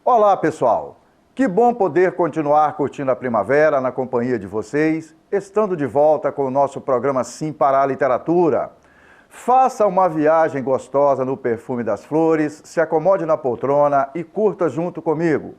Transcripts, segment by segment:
Olá, pessoal! Que bom poder continuar curtindo a primavera na companhia de vocês, estando de volta com o nosso programa Sim para a Literatura. Faça uma viagem gostosa no perfume das flores, se acomode na poltrona e curta junto comigo.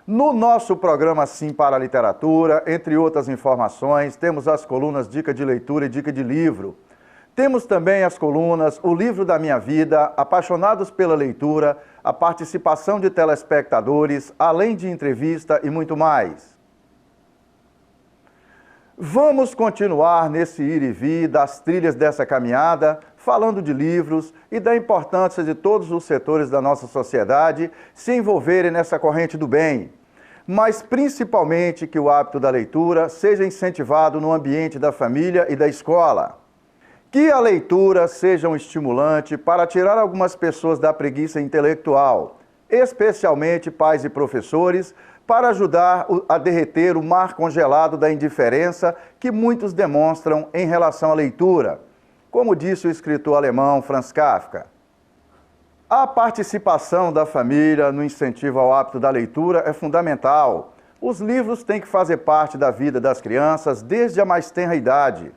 No nosso programa Sim para a Literatura, entre outras informações, temos as colunas Dica de Leitura e Dica de Livro. Temos também as colunas O Livro da Minha Vida, Apaixonados pela Leitura, a participação de telespectadores, além de entrevista e muito mais. Vamos continuar nesse ir e vir das trilhas dessa caminhada, falando de livros e da importância de todos os setores da nossa sociedade se envolverem nessa corrente do bem. Mas principalmente que o hábito da leitura seja incentivado no ambiente da família e da escola. Que a leitura seja um estimulante para tirar algumas pessoas da preguiça intelectual, especialmente pais e professores, para ajudar a derreter o mar congelado da indiferença que muitos demonstram em relação à leitura, como disse o escritor alemão Franz Kafka. A participação da família no incentivo ao hábito da leitura é fundamental. Os livros têm que fazer parte da vida das crianças desde a mais tenra idade.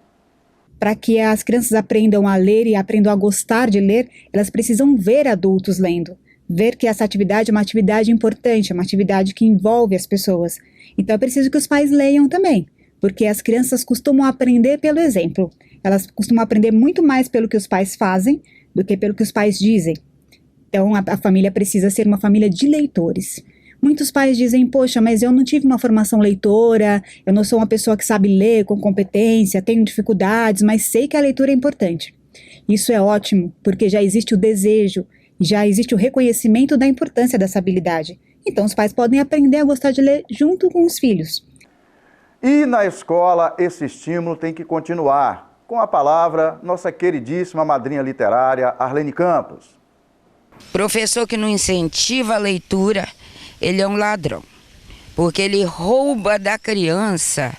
Para que as crianças aprendam a ler e aprendam a gostar de ler, elas precisam ver adultos lendo. Ver que essa atividade é uma atividade importante, é uma atividade que envolve as pessoas. Então é preciso que os pais leiam também, porque as crianças costumam aprender pelo exemplo. Elas costumam aprender muito mais pelo que os pais fazem do que pelo que os pais dizem. Então a família precisa ser uma família de leitores. Muitos pais dizem, poxa, mas eu não tive uma formação leitora, eu não sou uma pessoa que sabe ler com competência, tenho dificuldades, mas sei que a leitura é importante. Isso é ótimo, porque já existe o desejo, já existe o reconhecimento da importância dessa habilidade. Então os pais podem aprender a gostar de ler junto com os filhos. E na escola esse estímulo tem que continuar. Com a palavra, nossa queridíssima madrinha literária, Arlene Campos. Professor que não incentiva a leitura, ele é um ladrão, porque ele rouba da criança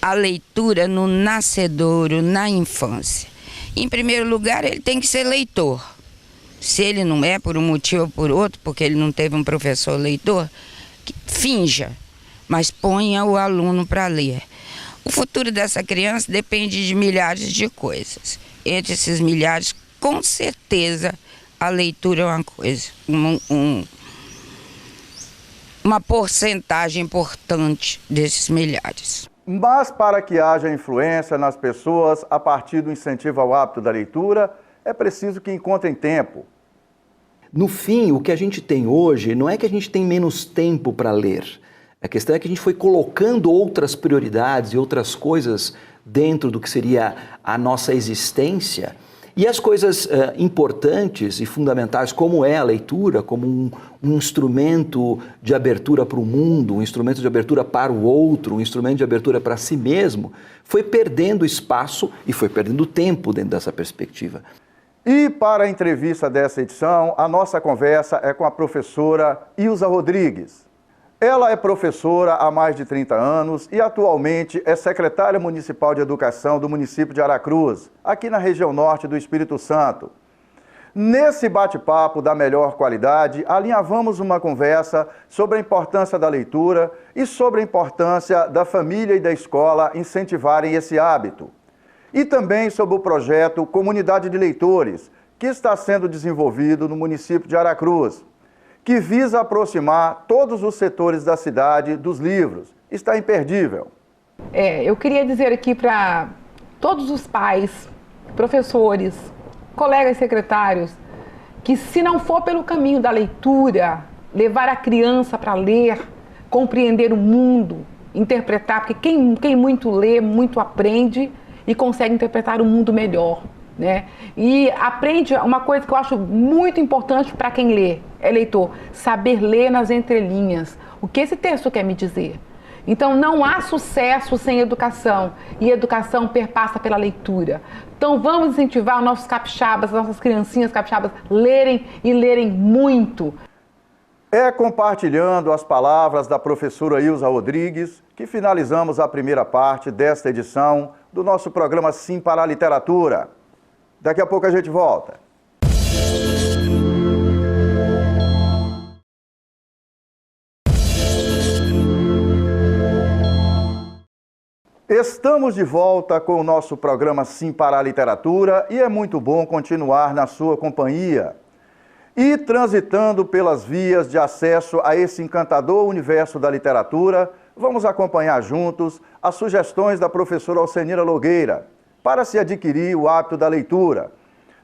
a leitura no nascedouro, na infância. Em primeiro lugar, ele tem que ser leitor. Se ele não é, por um motivo ou por outro, porque ele não teve um professor leitor, finja, mas ponha o aluno para ler. O futuro dessa criança depende de milhares de coisas. Entre esses milhares, com certeza, a leitura é uma coisa, uma porcentagem importante desses milhares. Mas para que haja influência nas pessoas a partir do incentivo ao hábito da leitura, é preciso que encontrem tempo. No fim, o que a gente tem hoje não é que a gente tem menos tempo para ler. A questão é que a gente foi colocando outras prioridades e outras coisas dentro do que seria a nossa existência. E as coisas importantes e fundamentais, como é a leitura, como um instrumento de abertura para o mundo, um instrumento de abertura para o outro, um instrumento de abertura para si mesmo, foi perdendo espaço e foi perdendo tempo dentro dessa perspectiva. E para a entrevista dessa edição, a nossa conversa é com a professora Ilza Rodrigues. Ela é professora há mais de 30 anos e atualmente é secretária municipal de educação do município de Aracruz, aqui na região norte do Espírito Santo. Nesse bate-papo da melhor qualidade, alinhavamos uma conversa sobre a importância da leitura e sobre a importância da família e da escola incentivarem esse hábito. E também sobre o projeto Comunidade de Leitores, que está sendo desenvolvido no município de Aracruz, que visa aproximar todos os setores da cidade dos livros. Está imperdível. Eu queria dizer aqui para todos os pais, professores, colegas secretários, que se não for pelo caminho da leitura, levar a criança para ler, compreender o mundo, interpretar, porque quem muito lê, muito aprende e consegue interpretar o mundo melhor. Né? E aprende uma coisa que eu acho muito importante para quem lê, é leitor, saber ler nas entrelinhas. O que esse texto quer me dizer? Então não há sucesso sem educação, e educação perpassa pela leitura. Então vamos incentivar os nossos capixabas, as nossas criancinhas capixabas, lerem e lerem muito. É compartilhando as palavras da professora Ilza Rodrigues que finalizamos a primeira parte desta edição do nosso programa Sim para a Literatura. Daqui a pouco a gente volta. Estamos de volta com o nosso programa Sim para a Literatura e é muito bom continuar na sua companhia. E transitando pelas vias de acesso a esse encantador universo da literatura, vamos acompanhar juntos as sugestões da professora Alcenira Nogueira para se adquirir o hábito da leitura,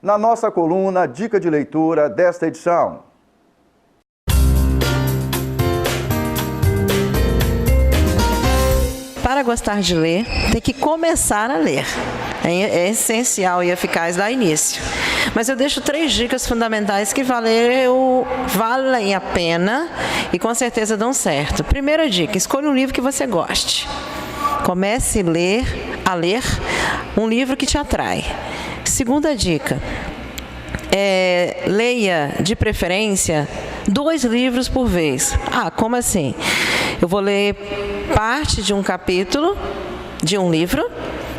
na nossa coluna Dica de Leitura desta edição. Para gostar de ler, tem que começar a ler. É essencial e eficaz dar início. Mas eu deixo 3 dicas fundamentais que valem a pena e com certeza dão certo. Primeira dica, escolha um livro que você goste. Comece a ler um livro que te atrai. Segunda dica, leia de preferência 2 livros por vez. Como assim? Eu vou ler parte de um capítulo de um livro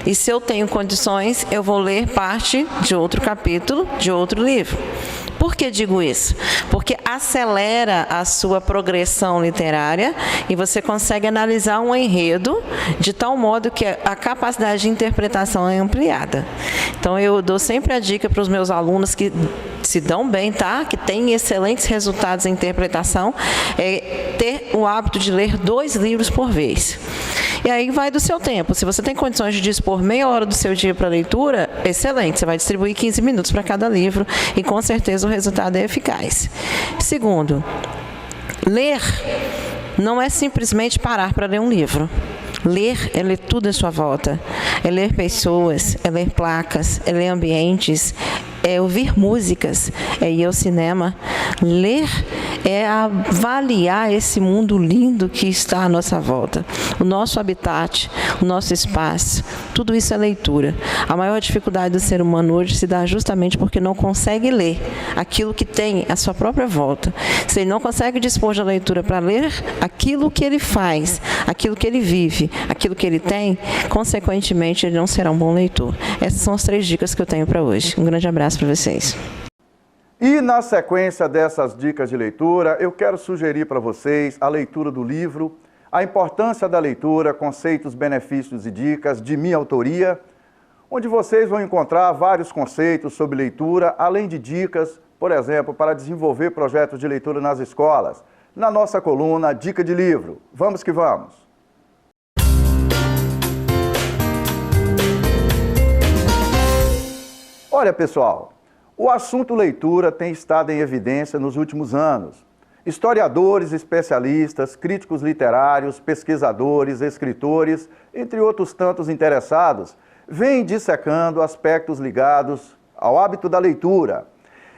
e, se eu tenho condições, eu vou ler parte de outro capítulo de outro livro. Por que digo isso? Porque acelera a sua progressão literária e você consegue analisar um enredo de tal modo que a capacidade de interpretação é ampliada. Então, eu dou sempre a dica para os meus alunos que se dão bem, tá? Que têm excelentes resultados em interpretação, ter o hábito de ler 2 livros por vez. E aí vai do seu tempo. Se você tem condições de dispor meia hora do seu dia para leitura, excelente. Você vai distribuir 15 minutos para cada livro e com certeza o resultado é eficaz. Segundo, ler não é simplesmente parar para ler um livro. Ler é ler tudo à sua volta. É ler pessoas, é ler placas, é ler ambientes, é ouvir músicas, é ir ao cinema. Ler é avaliar esse mundo lindo que está à nossa volta. O nosso habitat, o nosso espaço, tudo isso é leitura. A maior dificuldade do ser humano hoje se dá justamente porque não consegue ler aquilo que tem à sua própria volta. Se ele não consegue dispor da leitura para ler aquilo que ele faz, aquilo que ele vive, aquilo que ele tem, consequentemente ele não será um bom leitor. Essas são as 3 dicas que eu tenho para hoje. Um grande abraço para vocês. E na sequência dessas dicas de leitura, eu quero sugerir para vocês a leitura do livro A Importância da Leitura, Conceitos, Benefícios e Dicas, de minha autoria, onde vocês vão encontrar vários conceitos sobre leitura, além de dicas, por exemplo, para desenvolver projetos de leitura nas escolas, na nossa coluna Dica de Livro. Vamos que vamos! Olha, pessoal, o assunto leitura tem estado em evidência nos últimos anos. Historiadores, especialistas, críticos literários, pesquisadores, escritores, entre outros tantos interessados, vêm dissecando aspectos ligados ao hábito da leitura.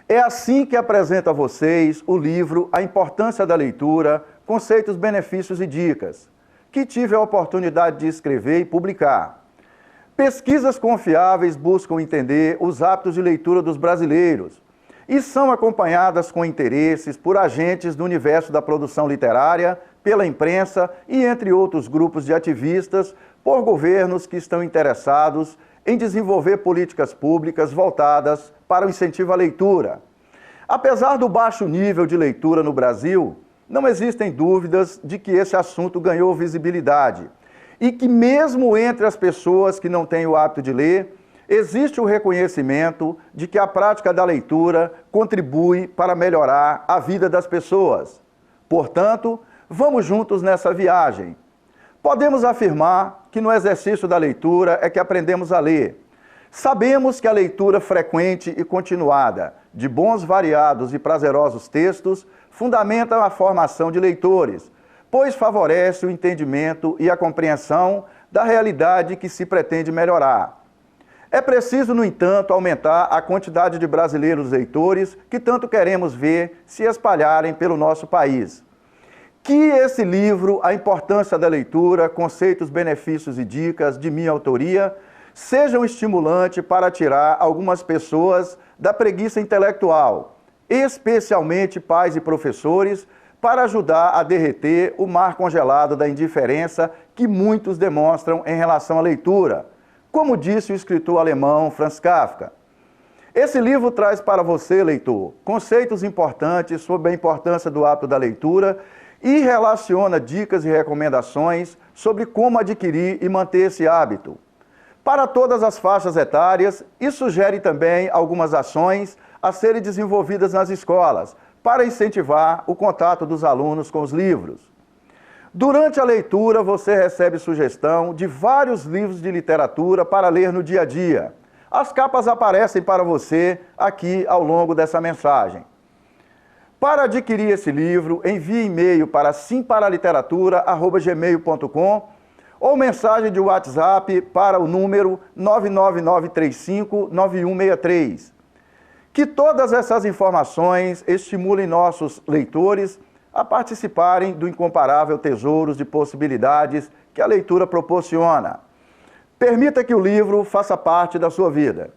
É assim que apresento a vocês o livro A Importância da Leitura, Conceitos, Benefícios e Dicas, que tive a oportunidade de escrever e publicar. Pesquisas confiáveis buscam entender os hábitos de leitura dos brasileiros e são acompanhadas com interesses por agentes do universo da produção literária, pela imprensa e entre outros grupos de ativistas, por governos que estão interessados em desenvolver políticas públicas voltadas para o incentivo à leitura. Apesar do baixo nível de leitura no Brasil, não existem dúvidas de que esse assunto ganhou visibilidade e que mesmo entre as pessoas que não têm o hábito de ler, existe o reconhecimento de que a prática da leitura contribui para melhorar a vida das pessoas. Portanto, vamos juntos nessa viagem. Podemos afirmar que no exercício da leitura é que aprendemos a ler. Sabemos que a leitura frequente e continuada de bons, variados e prazerosos textos fundamenta a formação de leitores, pois favorece o entendimento e a compreensão da realidade que se pretende melhorar. É preciso, no entanto, aumentar a quantidade de brasileiros leitores que tanto queremos ver se espalharem pelo nosso país. Que esse livro, A Importância da Leitura, Conceitos, Benefícios e Dicas, de minha autoria, seja um estimulante para tirar algumas pessoas da preguiça intelectual, especialmente pais e professores, para ajudar a derreter o mar congelado da indiferença que muitos demonstram em relação à leitura, como disse o escritor alemão Franz Kafka. Esse livro traz para você, leitor, conceitos importantes sobre a importância do hábito da leitura e relaciona dicas e recomendações sobre como adquirir e manter esse hábito para todas as faixas etárias e sugere também algumas ações a serem desenvolvidas nas escolas para incentivar o contato dos alunos com os livros. Durante a leitura, você recebe sugestão de vários livros de literatura para ler no dia a dia. As capas aparecem para você aqui ao longo dessa mensagem. Para adquirir esse livro, envie e-mail para simparaliteratura@gmail.com ou mensagem de WhatsApp para o número 999359163. Que todas essas informações estimulem nossos leitores a participarem do incomparável tesouro de possibilidades que a leitura proporciona. Permita que o livro faça parte da sua vida.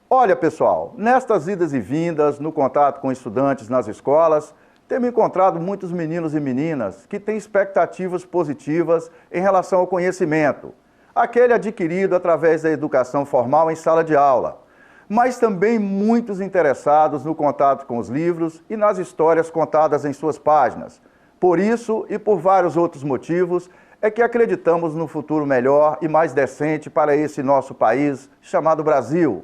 Olha, pessoal, nestas idas e vindas, no contato com estudantes nas escolas, temos encontrado muitos meninos e meninas que têm expectativas positivas em relação ao conhecimento, aquele adquirido através da educação formal em sala de aula, mas também muitos interessados no contato com os livros e nas histórias contadas em suas páginas. Por isso e por vários outros motivos, é que acreditamos no futuro melhor e mais decente para esse nosso país chamado Brasil.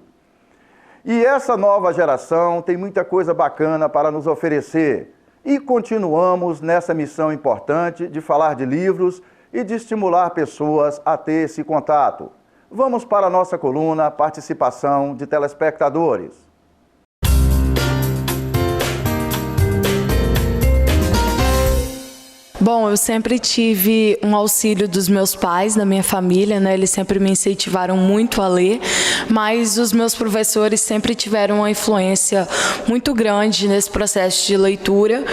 E essa nova geração tem muita coisa bacana para nos oferecer. E continuamos nessa missão importante de falar de livros e de estimular pessoas a ter esse contato. Vamos para a nossa coluna Participação de Telespectadores. Bom, eu sempre tive um auxílio dos meus pais, da minha família, né? Eles sempre me incentivaram muito a ler, mas os meus professores sempre tiveram uma influência muito grande nesse processo de leitura.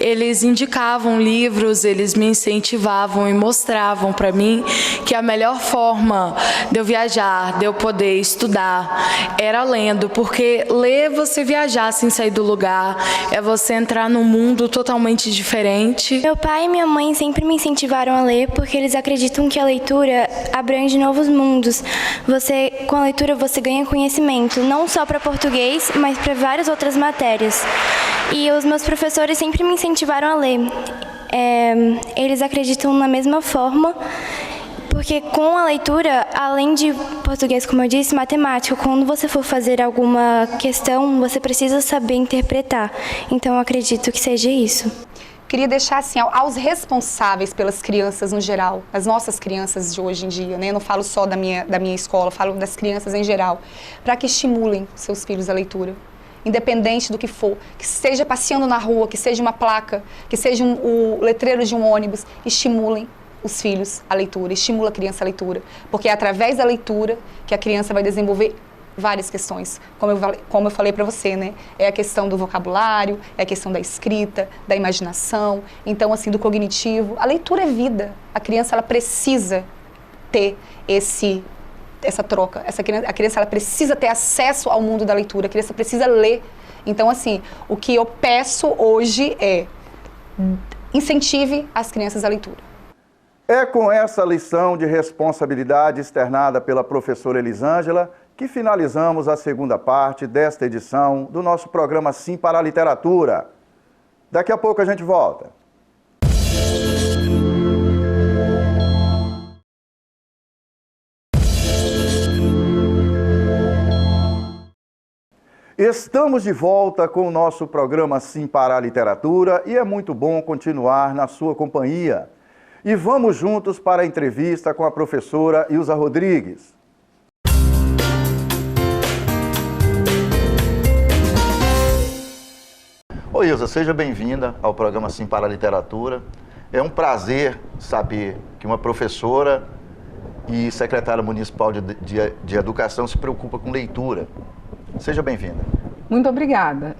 Eles indicavam livros, eles me incentivavam e mostravam para mim que a melhor forma de eu viajar, de eu poder estudar, era lendo, porque ler é você viajar sem sair do lugar, é você entrar num mundo totalmente diferente. Meu pai e minha mãe sempre me incentivaram a ler porque eles acreditam que a leitura abrange novos mundos. Com a leitura você ganha conhecimento, não só para português, mas para várias outras matérias. E os meus professores sempre me incentivaram a ler. Eles acreditam na mesma forma, porque com a leitura, além de português, como eu disse, matemática, quando você for fazer alguma questão, você precisa saber interpretar. Então eu acredito que seja isso. Queria deixar assim, aos responsáveis pelas crianças no geral, as nossas crianças de hoje em dia, né? Eu não falo só da minha escola, falo das crianças em geral, para que estimulem seus filhos à leitura, independente do que for, que seja passeando na rua, que seja uma placa, que seja o letreiro de um ônibus, estimulem os filhos à leitura, estimula a criança à leitura, porque é através da leitura que a criança vai desenvolver várias questões, como eu falei para você, né? É a questão do vocabulário, é a questão da escrita, da imaginação, então assim, do cognitivo. A leitura é vida, a criança ela precisa ter essa troca, a criança ela precisa ter acesso ao mundo da leitura, a criança precisa ler. Então assim, o que eu peço hoje é incentive as crianças à leitura. É com essa lição de responsabilidade externada pela professora Elisângela que finalizamos a segunda parte desta edição do nosso programa Sim para a Literatura. Daqui a pouco a gente volta. Estamos de volta com o nosso programa Sim para a Literatura e é muito bom continuar na sua companhia. E vamos juntos para a entrevista com a professora Ilza Rodrigues. Oi, Ilza, seja bem-vinda ao programa Sim para a Literatura. É um prazer saber que uma professora e secretária municipal de Educação se preocupa com leitura. Seja bem-vinda. Muito obrigada.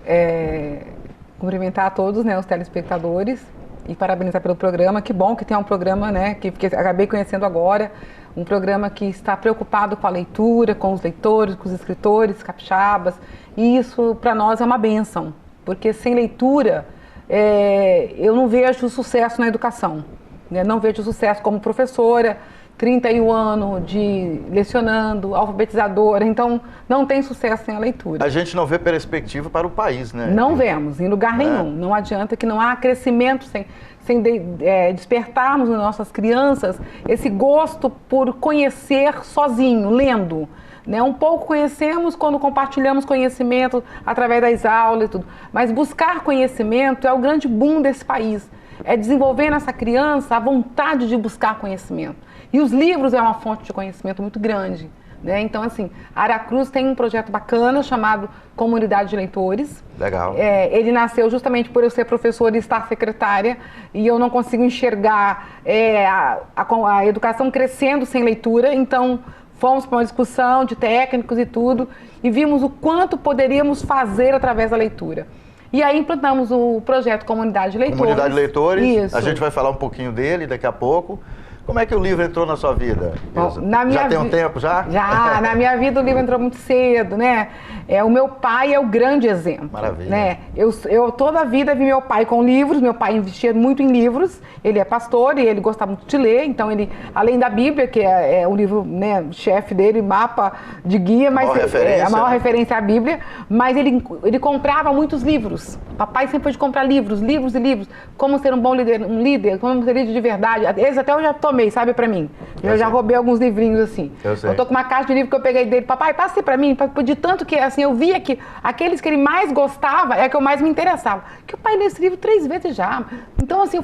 Cumprimentar a todos, né, os telespectadores e parabenizar pelo programa. Que bom que tem um programa, né, que acabei conhecendo agora, um programa que está preocupado com a leitura, com os leitores, com os escritores capixabas. E isso, para nós, é uma bênção, porque sem leitura eu não vejo sucesso na educação, né? Não vejo sucesso como professora, 31 anos de lecionando, alfabetizadora, então não tem sucesso sem a leitura. A gente não vê perspectiva para o país, né? Não vemos, em lugar nenhum. Não adianta que não há crescimento sem despertarmos nas nossas crianças esse gosto por conhecer sozinho, lendo. Né? Um pouco conhecemos quando compartilhamos conhecimento através das aulas e tudo, mas buscar conhecimento é o grande boom desse país. É desenvolver nessa criança a vontade de buscar conhecimento. E os livros é uma fonte de conhecimento muito grande. Né? Então, assim, a Aracruz tem um projeto bacana chamado Comunidade de Leitores. Legal. Ele nasceu justamente por eu ser professora e estar secretária, e eu não consigo enxergar a educação crescendo sem leitura, então fomos para uma discussão de técnicos e tudo, e vimos o quanto poderíamos fazer através da leitura. E aí implantamos o projeto Comunidade de Leitores. Comunidade de Leitores, Isso. A gente vai falar um pouquinho dele daqui a pouco. Como é que o livro entrou na sua vida? Bom, já tem um tempo, já? Já, na minha vida o livro entrou muito cedo, né? O meu pai é o grande exemplo. Maravilha. Né? Eu toda a vida vi meu pai com livros, meu pai investia muito em livros, ele é pastor e ele gostava muito de ler, então ele, além da Bíblia, que é o livro, né, chefe dele, mapa de guia, mas a maior referência é a Bíblia, mas ele comprava muitos livros. Papai sempre foi de comprar livros, livros e livros. Como ser um bom líder, como ser líder de verdade. Esses até eu já tomei, sabe, pra mim. Eu já roubei alguns livrinhos assim. Eu tô com uma caixa de livro que eu peguei dele. Papai, passa pra mim, de tanto que, assim, eu via que aqueles que ele mais gostava é que eu mais me interessava. Que o pai lê esse livro 3 vezes já. Então, assim, eu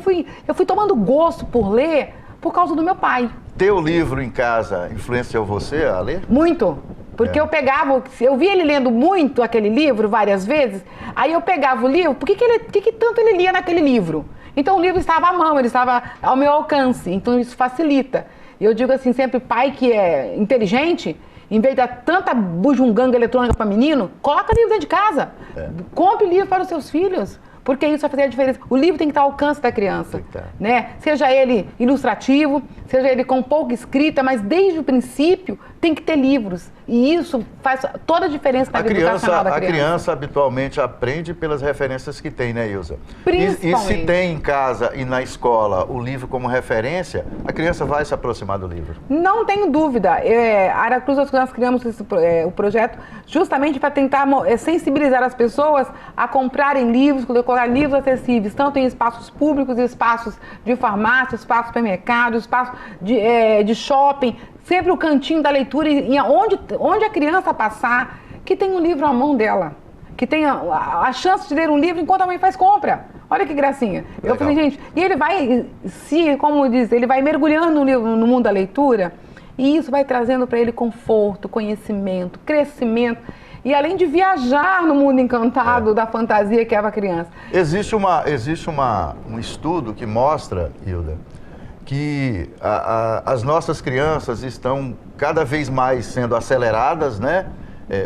fui tomando gosto por ler por causa do meu pai. Ter o livro em casa influenciou você a ler? Muito. Porque eu via ele lendo muito aquele livro várias vezes, aí eu pegava o livro, por que tanto ele lia naquele livro? Então o livro estava à mão, ele estava ao meu alcance, então isso facilita. E eu digo assim, sempre, pai que é inteligente, em vez de dar tanta bujunganga eletrônica para menino, coloca livro dentro de casa, compre livro para os seus filhos. Porque isso vai fazer a diferença. O livro tem que estar ao alcance da criança, né? Seja ele ilustrativo, seja ele com pouca escrita, mas desde o princípio tem que ter livros. E isso faz toda a diferença na vida educacional da criança. A criança habitualmente aprende pelas referências que tem, né, Ilza? Principalmente. E se tem em casa e na escola o livro como referência, a criança vai se aproximar do livro? Não tenho dúvida. A Aracruz, nós criamos o projeto justamente para tentar sensibilizar as pessoas a comprarem livros, colocar livros acessíveis, tanto em espaços públicos, espaços de farmácia, espaços de supermercado, espaços de shopping, sempre o cantinho da leitura, e onde a criança passar, que tem um livro à mão dela, que tenha a chance de ler um livro enquanto a mãe faz compra. Olha que gracinha. Legal. Eu falei, gente, e ele vai, como diz, ele vai mergulhando no mundo da leitura, e isso vai trazendo para ele conforto, conhecimento, crescimento, e além de viajar no mundo encantado da fantasia que é a criança. Existe um estudo que mostra, Hilda, que as nossas crianças estão cada vez mais sendo aceleradas, né?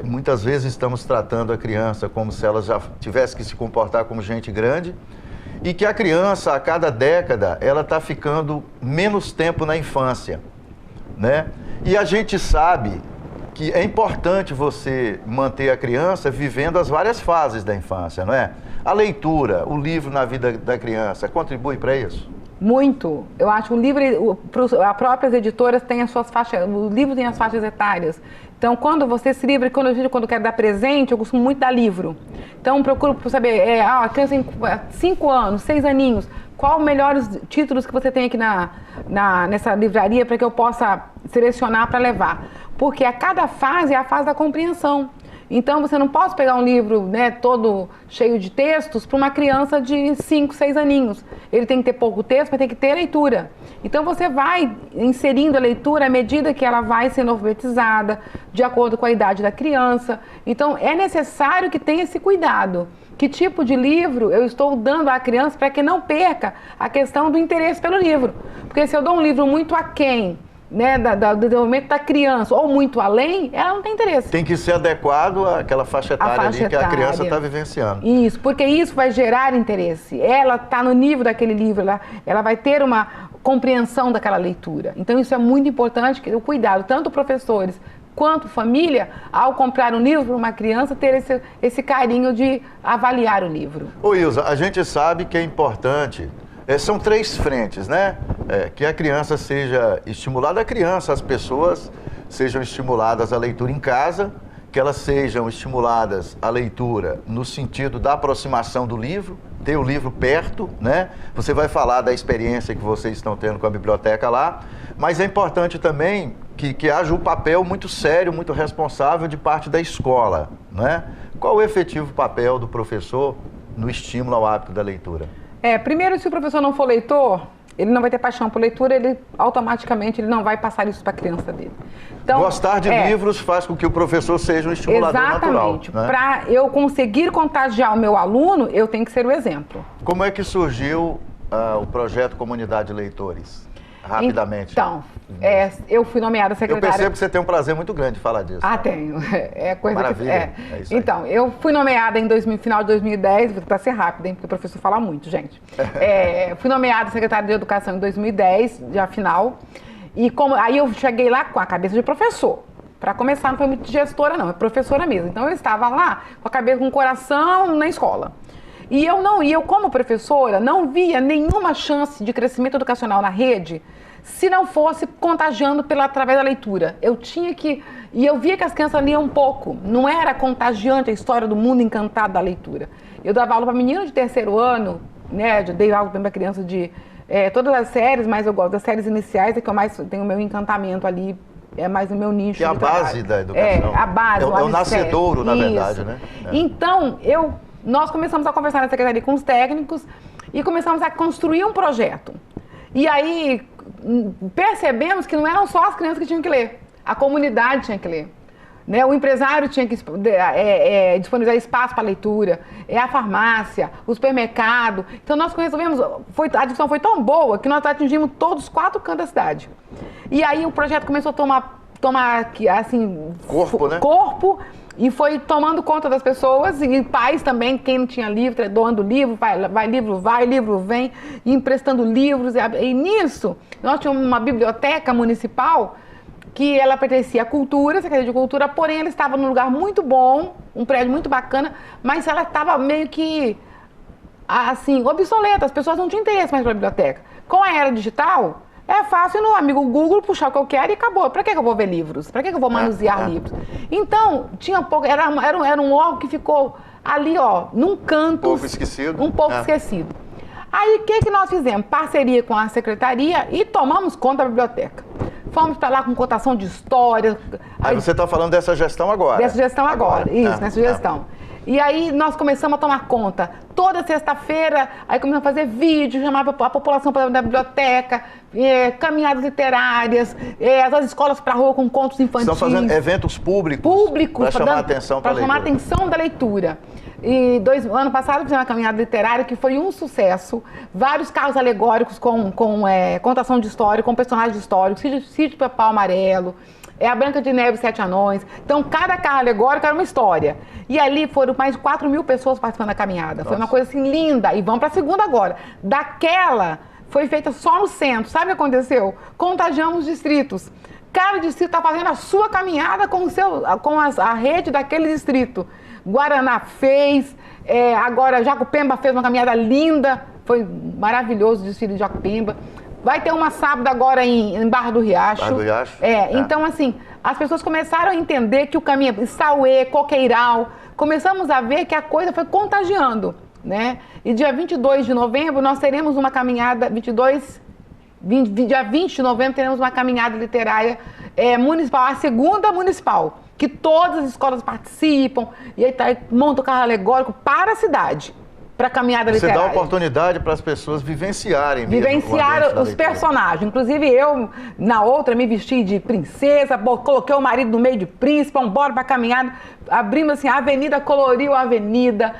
Muitas vezes estamos tratando a criança como se ela já tivesse que se comportar como gente grande, e que a criança, a cada década, ela está ficando menos tempo na infância, né? E a gente sabe que é importante você manter a criança vivendo as várias fases da infância, não é? A leitura, o livro na vida da criança, contribui para isso? Muito. Eu acho que o livro, as próprias editoras têm as suas faixas, o livro tem as faixas etárias. Então, quando você se livra, quando eu quero dar presente, eu costumo muito dar livro. Então, procuro saber, a criança tem 5 anos, 6 aninhos, qual os melhores títulos que você tem aqui nessa livraria para que eu possa selecionar para levar. Porque a cada fase é a fase da compreensão. Então, você não pode pegar um livro, né, todo cheio de textos para uma criança de 5, 6 aninhos. Ele tem que ter pouco texto, mas tem que ter leitura. Então, você vai inserindo a leitura à medida que ela vai sendo alfabetizada, de acordo com a idade da criança. Então, é necessário que tenha esse cuidado. Que tipo de livro eu estou dando à criança para que não perca a questão do interesse pelo livro. Porque se eu dou um livro muito aquém, né, do desenvolvimento da criança, ou muito além, ela não tem interesse. Tem que ser adequado àquela faixa etária ali que a criança está vivenciando. Isso, porque isso vai gerar interesse. Ela está no nível daquele livro, ela vai ter uma compreensão daquela leitura. Então isso é muito importante, o cuidado, tanto professores quanto família, ao comprar um livro para uma criança, ter esse carinho de avaliar o livro. Ô Ilza, a gente sabe que é importante, são 3 frentes, né? Que a criança seja estimulada, as pessoas sejam estimuladas à leitura em casa, que elas sejam estimuladas à leitura no sentido da aproximação do livro, ter o livro perto, né? Você vai falar da experiência que vocês estão tendo com a biblioteca lá, mas é importante também que haja um papel muito sério, muito responsável de parte da escola, né? Qual o efetivo papel do professor no estímulo ao hábito da leitura? Primeiro, se o professor não for leitor, ele não vai ter paixão por leitura, ele automaticamente não vai passar isso para a criança dele. Então, gostar de livros faz com que o professor seja um estimulador natural. Exatamente. Né? Para eu conseguir contagiar o meu aluno, eu tenho que ser o exemplo. Como é que surgiu o projeto Comunidade Leitores? Rapidamente. Então, eu fui nomeada secretária... Eu percebo que você tem um prazer muito grande de falar disso. Tenho. É coisa Maravilha. que... É isso aí. Então, eu fui nomeada em final de 2010, para ser rápida, hein, porque o professor fala muito, gente. Fui nomeada secretária de Educação em 2010, já final, e aí eu cheguei lá com a cabeça de professor. Para começar, não foi muito gestora, não, é professora mesmo. Então, eu estava lá com a cabeça, com o coração na escola. E eu como professora, não via nenhuma chance de crescimento educacional na rede se não fosse contagiando através da leitura. Eu tinha que... E eu via que as crianças liam um pouco. Não era contagiante a história do mundo encantado da leitura. Eu dava aula para menino de 3º ano, né? Eu dei aula para criança de todas as séries, mas eu gosto das séries iniciais, é que eu mais tenho o meu encantamento ali, é mais o meu nicho. Que é a base da educação. A base. É o nascedouro, na verdade, né? Então, nós começamos a conversar na secretaria com os técnicos e começamos a construir um projeto. E aí percebemos que não eram só as crianças que tinham que ler, a comunidade tinha que ler. Né? O empresário tinha que disponibilizar espaço para leitura, a farmácia, o supermercado. Então nós resolvemos, a discussão foi tão boa que nós atingimos todos os 4 cantos da cidade. E aí o projeto começou a tomar assim, corpo, e foi tomando conta das pessoas, e pais também, quem não tinha livro, doando livro, livro vem, e emprestando livros. E nisso, nós tínhamos uma biblioteca municipal que ela pertencia à cultura, Secretaria de Cultura, porém ela estava num lugar muito bom, um prédio muito bacana, mas ela estava meio que, assim, obsoleta, as pessoas não tinham interesse mais pela biblioteca. Com a era digital, é fácil no amigo Google puxar o que eu quero e acabou. Para que eu vou ver livros? Para que eu vou manusear livros? Então, tinha pouco, era um órgão que ficou ali, num canto. Um pouco esquecido. Aí, o que nós fizemos? Parceria com a secretaria e tomamos conta da biblioteca. Fomos para lá com cotação de história. Aí você está falando dessa gestão agora? Dessa gestão agora. Isso, nessa gestão. E aí nós começamos a tomar conta. Toda sexta-feira, aí começamos a fazer vídeos, chamar a população para a biblioteca, caminhadas literárias, as escolas para a rua com contos infantis. Estão fazendo eventos públicos para chamar a atenção para a leitura. Para chamar a atenção da leitura. E ano passado fizemos uma caminhada literária que foi um sucesso. Vários carros alegóricos com contação de história, com personagens históricos, Sítio Pica-Pau Amarelo, a Branca de Neve e 7 Anões. Então, cada carro alegórico era uma história. E ali foram mais de 4.000 pessoas participando da caminhada. Nossa. Foi uma coisa assim linda. E vamos para a segunda agora. Daquela foi feita só no centro. Sabe o que aconteceu? Contagiamos os distritos. Cada distrito está fazendo a sua caminhada com a rede daquele distrito. Guaraná fez, agora Jacupemba fez uma caminhada linda, foi maravilhoso o desfile de Jacupemba. Vai ter uma sábado agora em Barra do Riacho. Barra do Riacho? Então assim, as pessoas começaram a entender que o caminho, Sauê, Coqueiral, começamos a ver que a coisa foi contagiando, né? E dia 22 de novembro nós teremos uma caminhada, dia 20 de novembro teremos uma caminhada literária municipal, a segunda municipal, que todas as escolas participam, e aí monta o carro alegórico para a cidade, para a caminhada literária. Você dá oportunidade para as pessoas vivenciarem mesmo os personagens. Inclusive eu, na outra, me vesti de princesa, coloquei o marido no meio de príncipe, bora para a caminhada, abrimos assim, a avenida coloriu a avenida,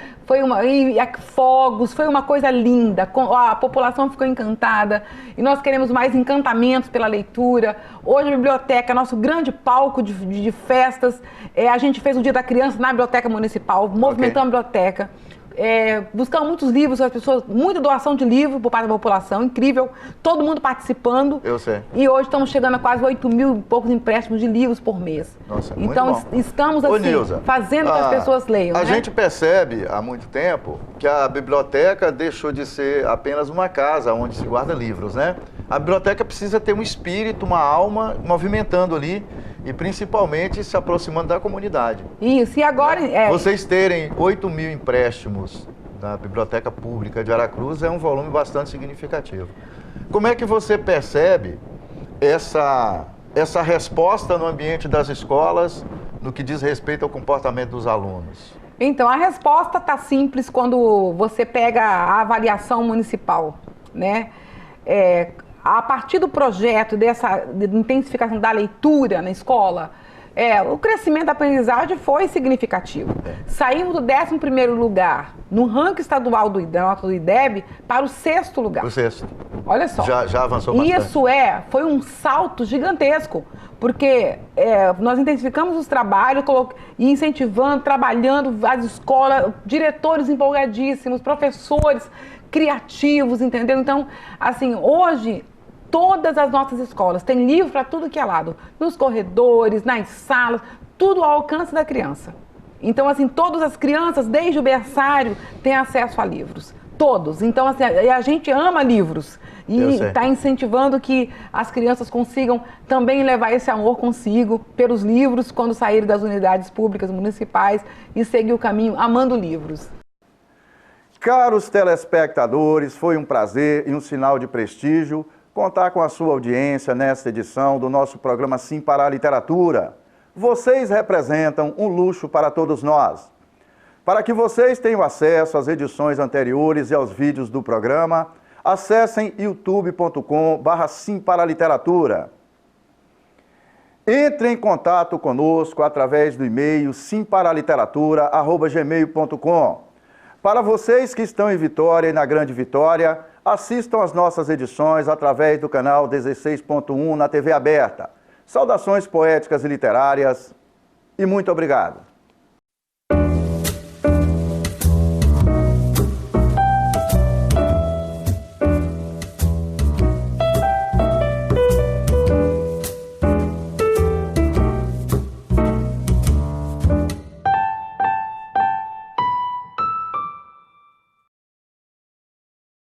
fogos, foi uma coisa linda, a população ficou encantada, e nós queremos mais encantamentos pela leitura. Hoje a biblioteca, nosso grande palco de festas, a gente fez o Dia da Criança na Biblioteca Municipal, movimentamos a biblioteca. buscamos muitos livros, as pessoas, muita doação de livro por parte da população, incrível, todo mundo participando. Eu sei. E hoje estamos chegando a quase 8 mil e poucos empréstimos de livros por mês. Nossa, então muito bom. Estamos Ô, assim, Nilza, fazendo que as pessoas leiam. A né? gente percebe há muito tempo que a biblioteca deixou de ser apenas uma casa onde se guarda livros, né? A biblioteca precisa ter um espírito, uma alma movimentando ali e principalmente se aproximando da comunidade. Isso, e agora... Vocês terem 8 mil empréstimos da Biblioteca Pública de Aracruz é um volume bastante significativo. Como é que você percebe essa resposta no ambiente das escolas no que diz respeito ao comportamento dos alunos? Então, a resposta está simples quando você pega a avaliação municipal, né? A partir do projeto dessa intensificação da leitura na escola, o crescimento da aprendizagem foi significativo. Saímos do 11º lugar no ranking estadual da nota do IDEB para o 6º lugar. O 6º. Olha só. Já avançou bastante. Isso foi um salto gigantesco, porque nós intensificamos os trabalhos e incentivando, trabalhando as escolas, diretores empolgadíssimos, professores criativos, entendeu? Então, assim, hoje... Todas as nossas escolas têm livro para tudo que é lado, nos corredores, nas salas, tudo ao alcance da criança. Então, assim, todas as crianças, desde o berçário, têm acesso a livros. Todos. Então, assim, a gente ama livros e está incentivando que as crianças consigam também levar esse amor consigo pelos livros quando saírem das unidades públicas municipais e seguir o caminho amando livros. Caros telespectadores, foi um prazer e um sinal de prestígio contar com a sua audiência nesta edição do nosso programa Sim para a Literatura. Vocês representam um luxo para todos nós. Para que vocês tenham acesso às edições anteriores e aos vídeos do programa, acessem youtube.com/simparaliteratura. Entre em contato conosco através do e-mail simparaliteratura@gmail.com. Para vocês que estão em Vitória e na Grande Vitória, assistam às nossas edições através do canal 16.1 na TV aberta. Saudações poéticas e literárias e muito obrigado.